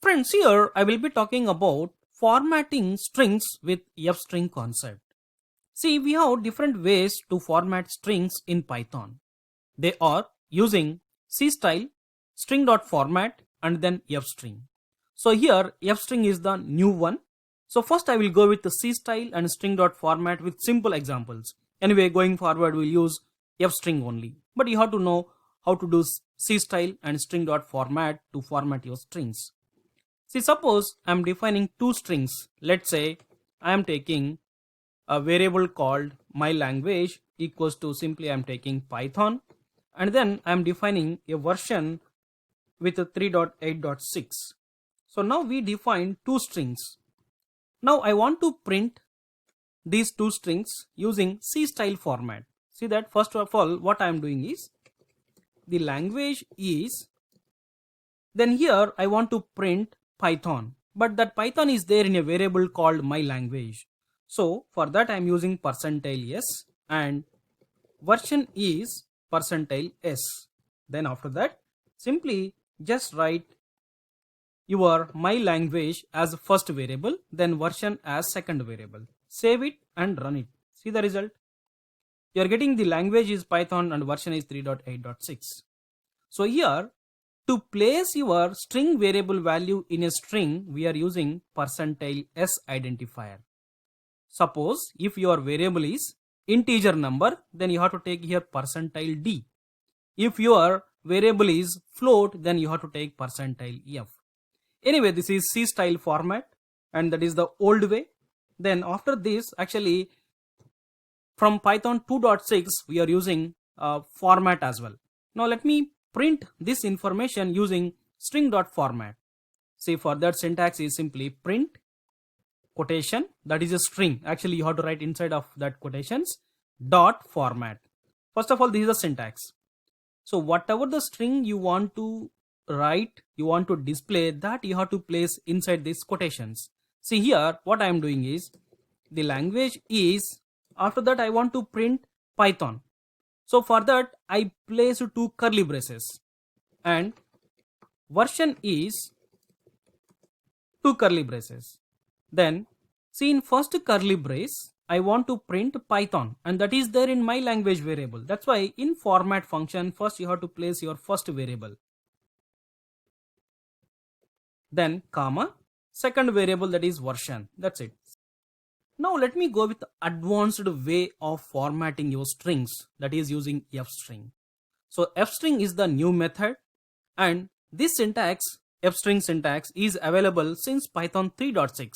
Friends, here I will be talking about formatting strings with f-string concept. See, we have different ways to format strings in Python. They are using C-style, string.format and then f-string. So here f-string is the new one. So first I will go with the C-style and string.format with simple examples. Anyway, going forward we'll use f-string only. But you have to know how to do C-style and string.format to format your strings. See, suppose I am defining two strings. Let's say I am taking a variable called my language equals to simply I am taking Python, and then I am defining a version with a 3.8.6. So now we define two strings. Now I want to print these two strings using C style format. See that first of all what I am doing is the language is, then here I want to print Python, but that Python is there in a variable called my language. So for that I am using %s and version is %s. Then after that simply just write your my language as first variable, then version as second variable. Save it and run it. See the result. You are getting the language is Python and version is 3.8.6. So here to place your string variable value in a string, we are using %s identifier. Suppose if your variable is integer number, then you have to take here %d. If your variable is float, then you have to take %f. Anyway, this is C style format and that is the old way. Then after this, actually from Python 2.6 we are using format as well. Now let me print this information using string.format. See, for that syntax is simply print quotation, that is a string. Actually you have to write inside of that quotations dot format. First of all, this is the syntax. So whatever the string you want to write, you want to display, that you have to place inside these quotations. See here what I am doing is the language is, after that I want to print Python. So for that I place two curly braces and version is two curly braces. Then see, in first curly brace I want to print Python and that is there in my language variable. That's why in format function first you have to place your first variable, then comma second variable, that is version. That's it. Now let me go with the advanced way of formatting your strings, that is using f-string. So f-string is the new method and this syntax, f-string syntax, is available since Python 3.6.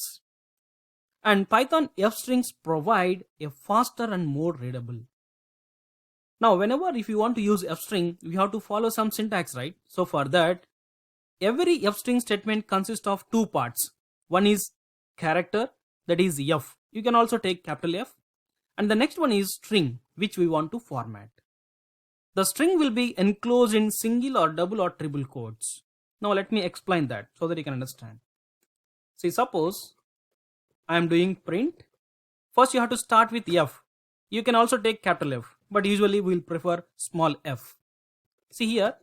And Python f-strings provide a faster and more readable. Now whenever if you want to use f-string, we have to follow some syntax, right? So for that, every f-string statement consists of two parts. One is character, that is f. You can also take capital F. And the next one is string, which we want to format. The string will be enclosed in single or double or triple quotes. Now let me explain that so that you can understand. See, suppose I am doing print. First you have to start with f. You can also take capital F, but usually we will prefer small f. See here,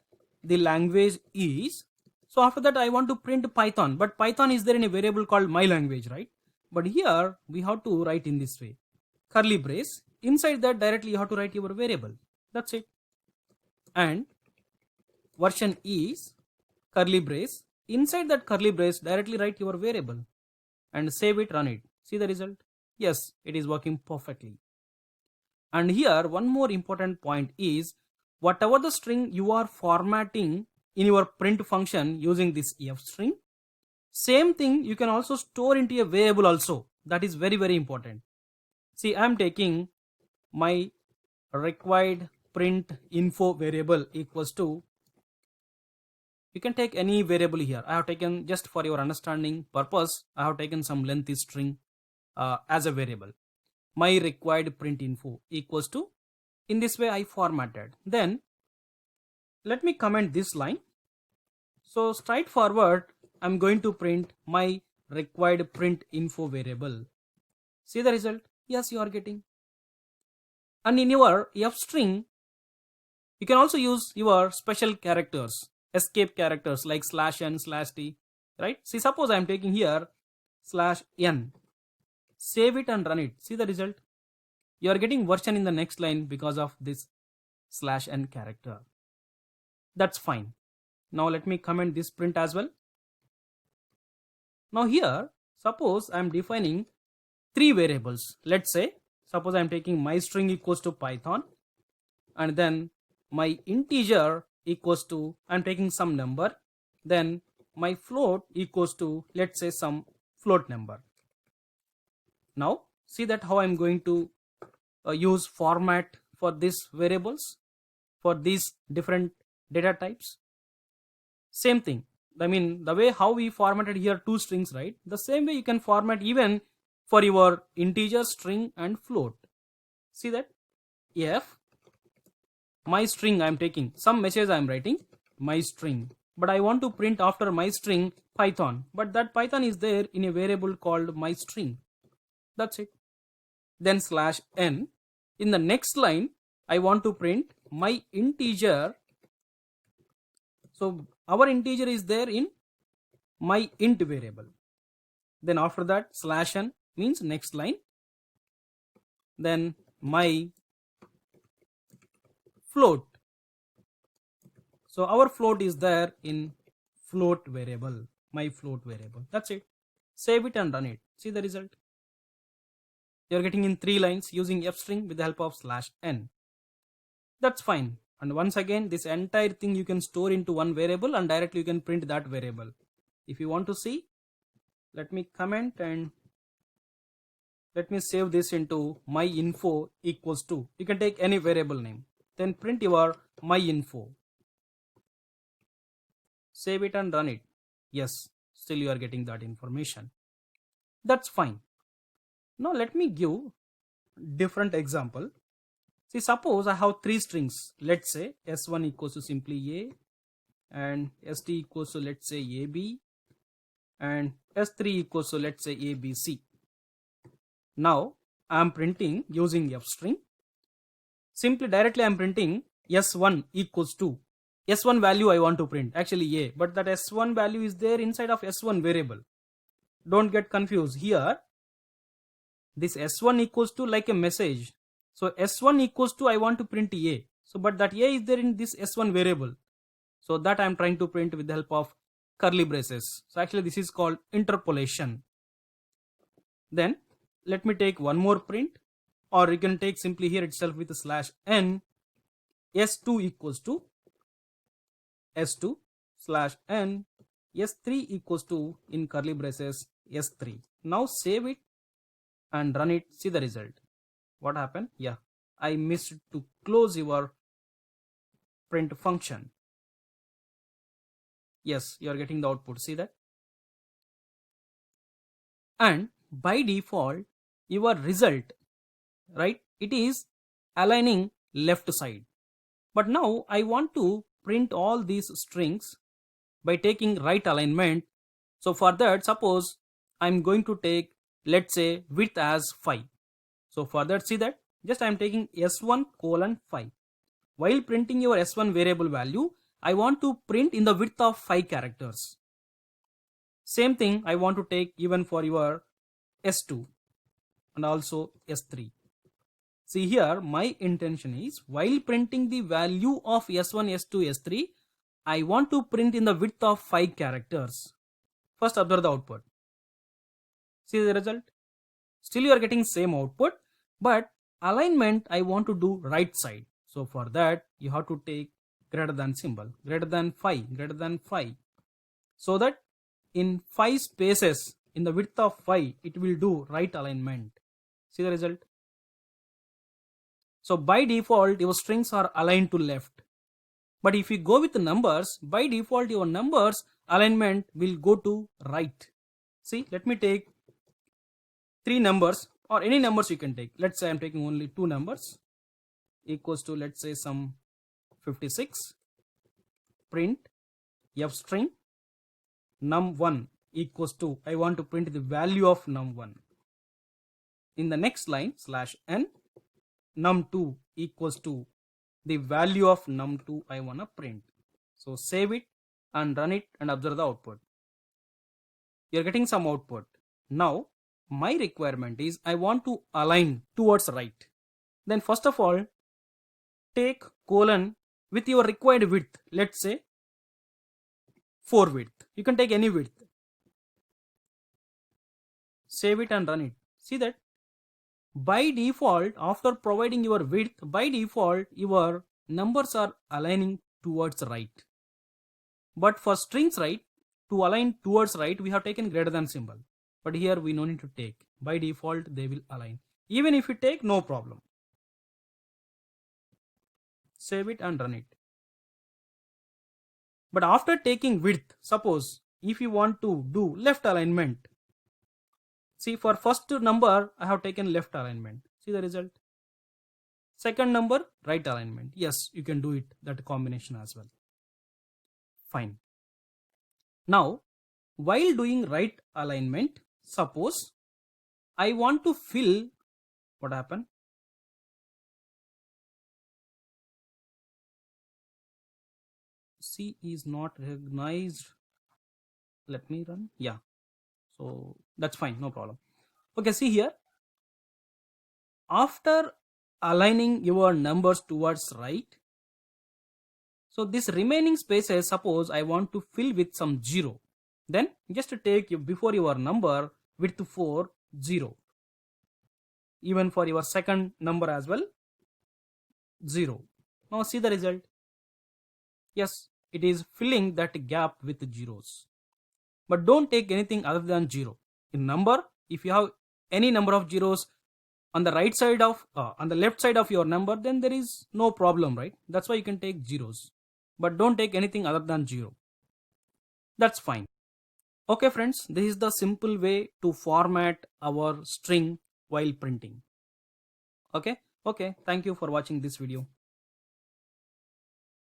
the language is. So after that I want to print Python, but Python is there in a variable called my language, right? But here we have to write in this way, curly brace, inside that directly you have to write your variable. That's it. And version is curly brace, inside that curly brace directly write your variable and save it, run it. See the result? Yes, it is working perfectly. And here one more important point is, whatever the string you are formatting in your print function using this f string, same thing you can also store into a variable also. That is very, very important. See, I am taking my required print info variable equals to, you can take any variable here. I have taken, just for your understanding purpose, I have taken some length string as a variable. My required print info equals to, in this way I formatted. Then let me comment this line. So straightforward I'm going to print my required print info variable. See the result? Yes, you are getting. And in your f string you can also use your special characters, escape characters like /n/t. right? See, suppose I am taking here /n, save it and run it. See the result. You are getting version in the next line because of this /n character. That's fine. Now let me comment this print as well. Now here, suppose I am defining three variables. Let's say, suppose I am taking my string equals to Python, and then my integer equals to, I am taking some number, then my float equals to, let's say, some float number. Now see that how I am going to use format for these variables, for these different data types. Same thing. I mean, the way how we formatted here two strings, right? The same way you can format even for your integer, string and float. See that? If my string I am taking, some message I am writing, my string, but I want to print after my string Python, but that Python is there in a variable called my string. That's it. Then /n. In the next line, I want to print my integer. So our integer is there in my int variable. Then after that /n means next line. Then my float. So our float is there in float variable, my float variable. That's it. Save it and run it. See the result. You're getting in 3 lines using f string with the help of /n. That's fine. And once again, this entire thing you can store into one variable and directly you can print that variable. If you want to see, let me comment and let me save this into my info equals to. You can take any variable name. Then print your my info. Save it and run it. Yes, still you are getting that information. That's fine. Now let me give different example. See, suppose I have 3 strings. Let's say s1 equals to simply a, and st equals to, let's say, ab, and s3 equals to, let's say, abc. Now I am printing using f string. Simply directly I am printing s1 equals to, s1 value I want to print, actually a, but that s1 value is there inside of s1 variable. Don't get confused here. This s1 equals to like a message. So s1 equals to, I want to print a. So but that a is there in this s1 variable. So that I am trying to print with the help of curly braces. So actually this is called interpolation. Then let me take one more print, or you can take simply here itself with a /n, s2 equals to s2 /n, s3 equals to, in curly braces, s3. Now save it and run it. See the result. What happened? Yeah, I missed to close your print function. Yes, you are getting the output. See that? And by default, your result, right, it is aligning left side. But now I want to print all these strings by taking right alignment. So for that, suppose I'm going to take, let's say, width as 5. So for that, see that, just I am taking s1:5. While printing your s1 variable value, I want to print in the width of 5 characters. Same thing I want to take even for your s2 and also s3. See here, my intention is, while printing the value of s1, s2, s3, I want to print in the width of 5 characters. First observe the output. See the result? Still you are getting same output, but alignment I want to do right side. So for that you have to take greater than symbol, greater than 5, so that in 5 spaces in the width of 5 it will do right alignment. See the result? So by default your strings are aligned to left, but if you go with the numbers, by default your numbers alignment will go to right. See, let me take 3 numbers, or any numbers you can take. Let's say I'm taking only 2 numbers, equals to, let's say, some 56. Print f string num1 equals to, I want to print the value of num1. In the next line /n, num2 equals to the value of num2 I want to print. So save it and run it and observe the output. you're getting some output. Now my requirement is I want to align towards right. Then first of all, take colon with your required width. Let's say 4 width. You can take any width. Save it and run it. See that by default, after providing your width, by default your numbers are aligning towards right. But for strings right, to align towards right, we have taken greater than symbol. But here we no need to take. By default they will align. Even if you take, no problem. Save it and run it. But after taking width, suppose if you want to do left alignment, see, for first number I have taken left alignment. See the result. Second number, right alignment. Yes, you can do it, that combination as well. Fine. Now while doing right alignment, suppose I want to fill, what happened? C is not recognized. Let me run. Yeah, so that's fine, no problem. Okay, see here, after aligning your numbers towards right, so this remaining spaces, suppose I want to fill with some 0, then just take before your number width 4 0, even for your second number as well 0. Now see the result. Yes, it is filling that gap with zeros. But don't take anything other than 0. In number, if you have any number of zeros on the right side of on the left side of your number, then there is no problem, right? That's why you can take zeros. But don't take anything other than 0. That's fine. Okay friends, this is the simple way to format our string while printing. Okay, thank you for watching this video.